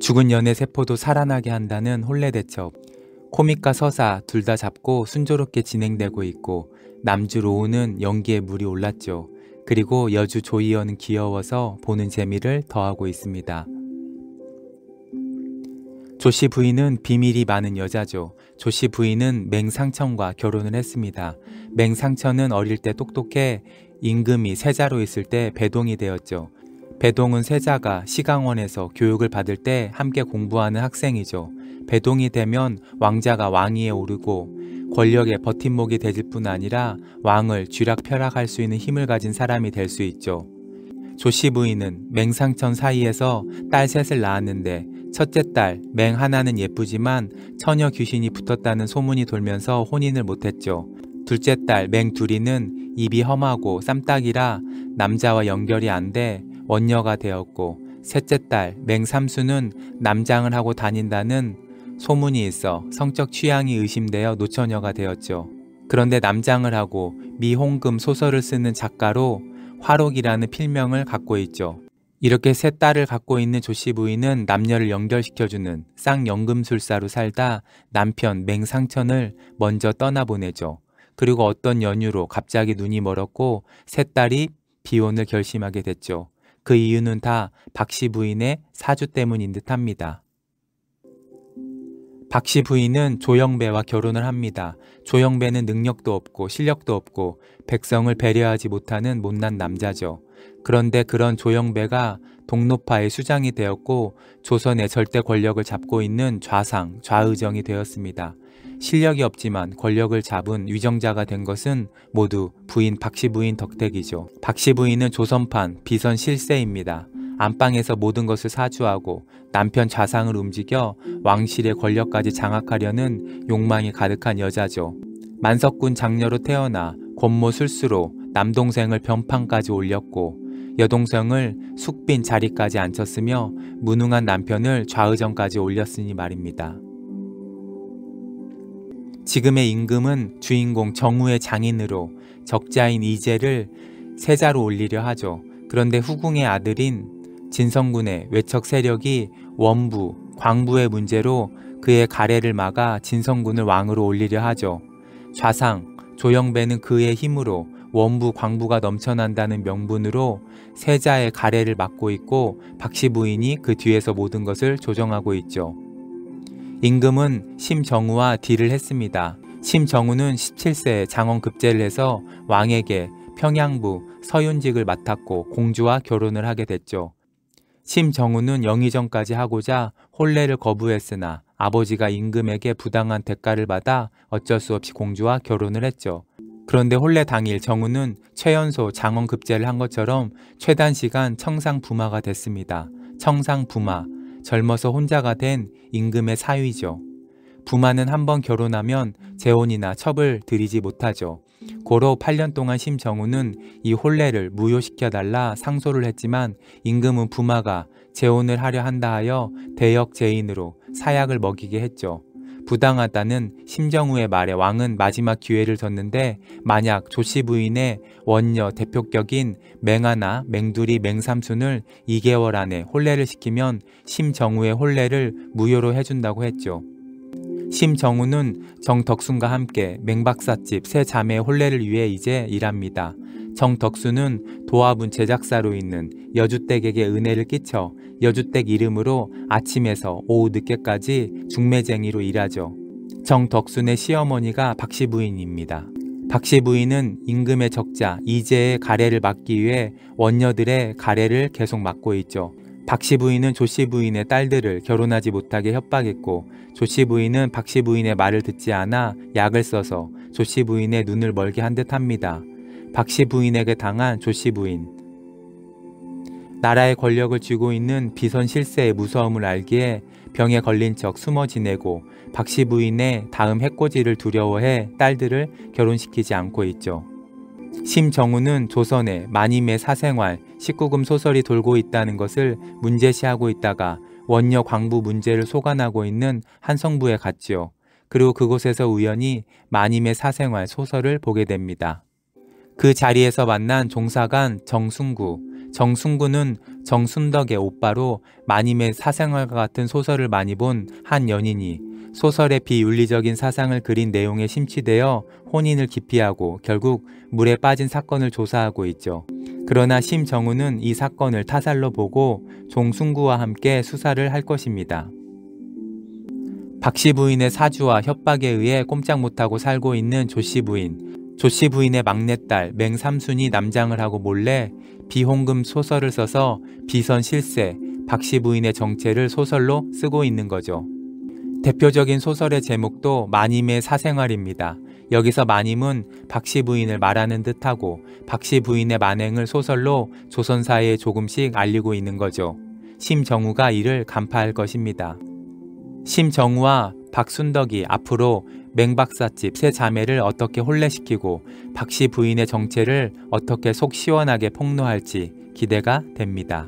죽은 연애 세포도 살아나게 한다는 혼례 대첩. 코믹과 서사 둘 다 잡고 순조롭게 진행되고 있고 남주 로우는 연기에 물이 올랐죠. 그리고 여주 조이어는 귀여워서 보는 재미를 더하고 있습니다. 조씨 부인은 비밀이 많은 여자죠. 조씨 부인은 맹상천과 결혼을 했습니다. 맹상천은 어릴 때 똑똑해 임금이 세자로 있을 때 배동이 되었죠. 배동은 세자가 시강원에서 교육을 받을 때 함께 공부하는 학생이죠. 배동이 되면 왕자가 왕위에 오르고 권력의 버팀목이 되질 뿐 아니라 왕을 쥐락펴락할 수 있는 힘을 가진 사람이 될 수 있죠. 조씨 부인은 맹상천 사이에서 딸 셋을 낳았는데 첫째 딸 맹 하나는 예쁘지만 처녀 귀신이 붙었다는 소문이 돌면서 혼인을 못했죠. 둘째 딸 맹 둘이는 입이 험하고 쌈딱이라 남자와 연결이 안 돼 원녀가 되었고, 셋째 딸 맹 삼수는 남장을 하고 다닌다는 소문이 있어 성적 취향이 의심되어 노처녀가 되었죠. 그런데 남장을 하고 미홍금 소설을 쓰는 작가로 화록이라는 필명을 갖고 있죠. 이렇게 세 딸을 갖고 있는 조씨 부인은 남녀를 연결시켜주는 쌍연금술사로 살다 남편 맹상천을 먼저 떠나보내죠. 그리고 어떤 연유로 갑자기 눈이 멀었고 세 딸이 비혼을 결심하게 됐죠. 그 이유는 다 박씨 부인의 사주 때문인 듯합니다. 박씨 부인은 조영배와 결혼을 합니다. 조영배는 능력도 없고 실력도 없고 백성을 배려하지 못하는 못난 남자죠. 그런데 그런 조영배가 동로파의 수장이 되었고 조선의 절대 권력을 잡고 있는 좌상, 좌의정이 되었습니다. 실력이 없지만 권력을 잡은 위정자가 된 것은 모두 부인 박씨 부인 덕택이죠. 박씨 부인은 조선판 비선 실세입니다. 안방에서 모든 것을 사주하고 남편 좌상을 움직여 왕실의 권력까지 장악하려는 욕망이 가득한 여자죠. 만석군 장녀로 태어나 권모 술수로 남동생을 변판까지 올렸고 여동생을 숙빈 자리까지 앉혔으며 무능한 남편을 좌의정까지 올렸으니 말입니다. 지금의 임금은 주인공 정우의 장인으로 적자인 이재를 세자로 올리려 하죠. 그런데 후궁의 아들인 진성군의 외척 세력이 원부, 광부의 문제로 그의 가래를 막아 진성군을 왕으로 올리려 하죠. 좌상, 조영배는 그의 힘으로 원부, 광부가 넘쳐난다는 명분으로 세자의 가래를 막고 있고 박씨 부인이 그 뒤에서 모든 것을 조정하고 있죠. 임금은 심정우와 딜을 했습니다. 심정우는 17세에 장원급제를 해서 왕에게 평양부 서윤직을 맡았고 공주와 결혼을 하게 됐죠. 심정우는 영의정까지 하고자 혼례를 거부했으나 아버지가 임금에게 부당한 대가를 받아 어쩔 수 없이 공주와 결혼을 했죠. 그런데 혼례 당일 정우는 최연소 장원급제를 한 것처럼 최단시간 청상부마가 됐습니다. 청상부마, 젊어서 혼자가 된 임금의 사위죠. 부마는 한번 결혼하면 재혼이나 첩을 들이지 못하죠. 고로 8년 동안 심정우는 이 혼례를 무효시켜달라 상소를 했지만 임금은 부마가 재혼을 하려 한다 하여 대역죄인으로 사약을 먹이게 했죠. 부당하다는 심정우의 말에 왕은 마지막 기회를 줬는데 만약 조씨 부인의 원녀 대표격인 맹하나, 맹두리, 맹삼순을 2개월 안에 혼례를 시키면 심정우의 혼례를 무효로 해준다고 했죠. 심정우는 정덕순과 함께 맹박사집 세 자매의 혼례를 위해 이제 일합니다. 정덕순은 도화분 제작사로 있는 여주댁에게 은혜를 끼쳐 여주댁 이름으로 아침에서 오후 늦게까지 중매쟁이로 일하죠. 정덕순의 시어머니가 박씨 부인입니다. 박씨 부인은 임금의 적자 이재의 가래를 막기 위해 원녀들의 가래를 계속 막고 있죠. 박씨 부인은 조씨 부인의 딸들을 결혼하지 못하게 협박했고 조씨 부인은 박씨 부인의 말을 듣지 않아 약을 써서 조씨 부인의 눈을 멀게 한 듯합니다. 박씨 부인에게 당한 조씨 부인. 나라의 권력을 쥐고 있는 비선 실세의 무서움을 알기에 병에 걸린 척 숨어 지내고 박씨 부인의 다음 해코지를 두려워해 딸들을 결혼시키지 않고 있죠. 심정우는 조선에 마님의 사생활, 19금 소설이 돌고 있다는 것을 문제시하고 있다가 원녀 광부 문제를 소관하고 있는 한성부에 갔지요. 그리고 그곳에서 우연히 마님의 사생활 소설을 보게 됩니다. 그 자리에서 만난 종사관 정순구, 정순구는 정순덕의 오빠로 마님의 사생활과 같은 소설을 많이 본 한 연인이 소설의 비윤리적인 사상을 그린 내용에 심취되어 혼인을 기피하고 결국 물에 빠진 사건을 조사하고 있죠. 그러나 심정우는 이 사건을 타살로 보고 종순구와 함께 수사를 할 것입니다. 박씨 부인의 사주와 협박에 의해 꼼짝 못하고 살고 있는 조씨 부인. 조씨 부인의 막내딸 맹삼순이 남장을 하고 몰래 비홍금 소설을 써서 비선 실세, 박씨 부인의 정체를 소설로 쓰고 있는 거죠. 대표적인 소설의 제목도 마님의 사생활입니다. 여기서 마님은 박씨 부인을 말하는 듯하고 박씨 부인의 만행을 소설로 조선사회에 조금씩 알리고 있는 거죠. 심정우가 이를 간파할 것입니다. 심정우와 박순덕이 앞으로 맹박사집 세 자매를 어떻게 혼례시키고 박씨 부인의 정체를 어떻게 속 시원하게 폭로할지 기대가 됩니다.